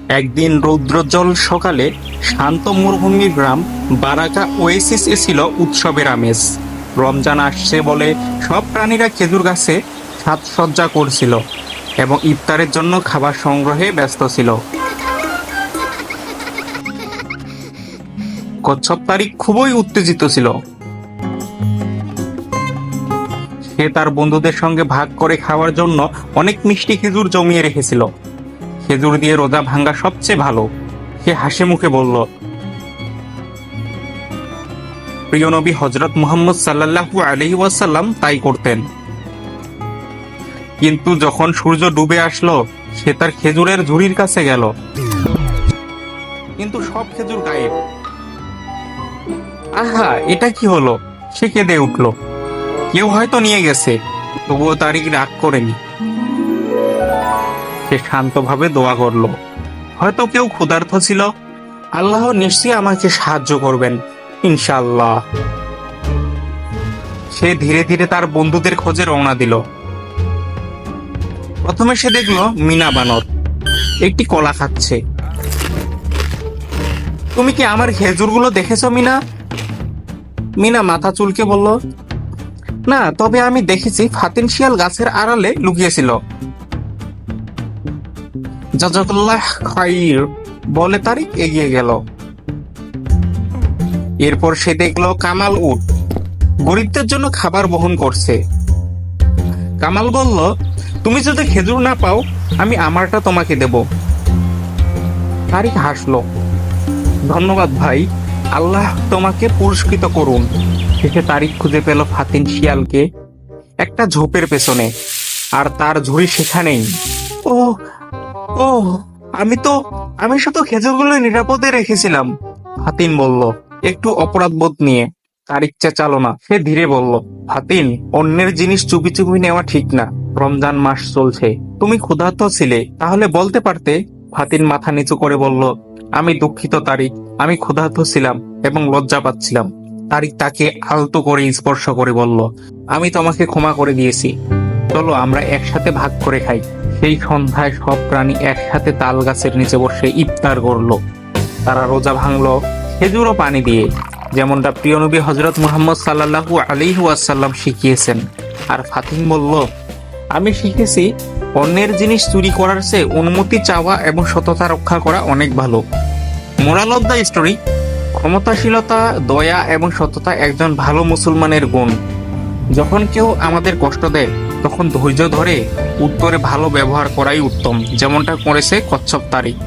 একদিন রৌদ্রোজ্জ্বল সকালে শান্ত মরুভূমির গ্রাম বারাকা ওয়েসিসে ছিল উৎসবের আমেজ। রমজান আসছে বলে সব প্রাণীরা খেজুর গাছে সাজসজ্জা করছিল এবং ইফতারের জন্য খাবার সংগ্রহে ব্যস্ত ছিল। কচ্ছপ তারিখ খুবই উত্তেজিত ছিল। সে তার বন্ধুদের সঙ্গে ভাগ করে খাওয়ার জন্য অনেক মিষ্টি খেজুর জমিয়ে রেখেছিল। খেজুর দিয়ে রোজা ভাঙ্গা সবচেয়ে ভালো, সে হাসি মুখে বলল। প্রিয় নবী হযরত মুহাম্মদ সাল্লাল্লাহু আলাইহি ওয়াসাল্লাম তাই করতেন। কিন্তু যখন সূর্য ডুবে আসলো, সে তার খেজুরের ঝুড়ির কাছে গেল, কিন্তু সব খেজুর গায়েব। আহা, এটা কি হলো? সে কেঁদে উঠল। কেউ হয়তো নিয়ে গেছে। তবুও তারিক রাগ করেনি। সে শান্তভাবে দোয়া করল, হয়তো কেউ ক্ষুধার্ত ছিল। আল্লাহ নিশ্চয়ই আমাকে সাহায্য করবেন, ইনশাআল্লাহ। সে ধীরে ধীরে তার বন্ধুদের খোঁজে রওনা দিল। প্রথমে সে দেখলো মিনা বানর একটি কলা খাচ্ছে। তুমি কি আমার খেজুরগুলো দেখেছো মিনা? মিনা মাথা চুলকে বলল, না, তবে আমি দেখেছি ফাতিন শিয়াল গাছের আড়ালে লুকিয়েছিল। জাযাকাল্লাহ খাইর বলে তারিক এগিয়ে গেল। এরপর সে দেখলো কামাল উট গরিবদের জন্য খাবার বহন করছে। কামাল বলল, তুমি যদি খেজুর না পাও, আমি আমারটা তোমাকে দেব। তারিক হাসলো, ধন্যবাদ ভাই, আল্লাহ তোমাকে পুরস্কৃত করুন। শেষে তারিক খুঁজে পেল ফাতিন শিয়ালকে একটা ঝোপের পেছনে, আর তার ঝুড়ি সেখানেই। ও ও আমি শুধু খেজুরগুলো নিরাপদে রেখেছিলাম, ফাতিন বলল একটু অপরাধবোধ নিয়ে। তারিক চেঁচালো না, সে ধীরে বলল, ফাতিন, অন্যের জিনিস চুপি চুপি নেওয়া ঠিক না। রমজান মাস চলছে, তুমি ক্ষুধার্ত ছিলে, তাহলে বলতে পারতে। ফাতিন মাথা নিচু করে বলল, আমি দুঃখিত তারিক, আমি ক্ষুধার্ত ছিলাম এবং লজ্জা পাচ্ছিলাম। তারিক তাকে আলতো করে স্পর্শ করে বলল, আমি তোমাকে ক্ষমা করে দিয়েছি, চলো আমরা একসাথে ভাগ করে খাই। সেই সন্ধ্যায় সব প্রাণী একসাথে তাল গাছের নিচে বসে ইফতার করলো। তারা রোজা ভাঙলো খেজুর ও পানি দিয়ে, যেমনটা প্রিয় নবী হযরত মুহাম্মদ সাল্লাল্লাহু আলাইহি ওয়াসাল্লাম শিখিয়েছেন। আর ফাতিন বলল, আমি শিখেছি অন্যের জিনিস চুরি করার চেয়ে অনুমতি চাওয়া এবং সততা রক্ষা করা অনেক ভালো। মোরাল অফ দ্য স্টোরি, ক্ষমতাশীলতা, দয়া এবং সততা একজন ভালো মুসলমানের গুণ। যখন কেউ আমাদের কষ্ট দেয়, তখন ধৈর্য ধরে উত্তরে ভালো ব্যবহার করাই উত্তম, যেমনটা করেছে কচ্ছপ তারিক।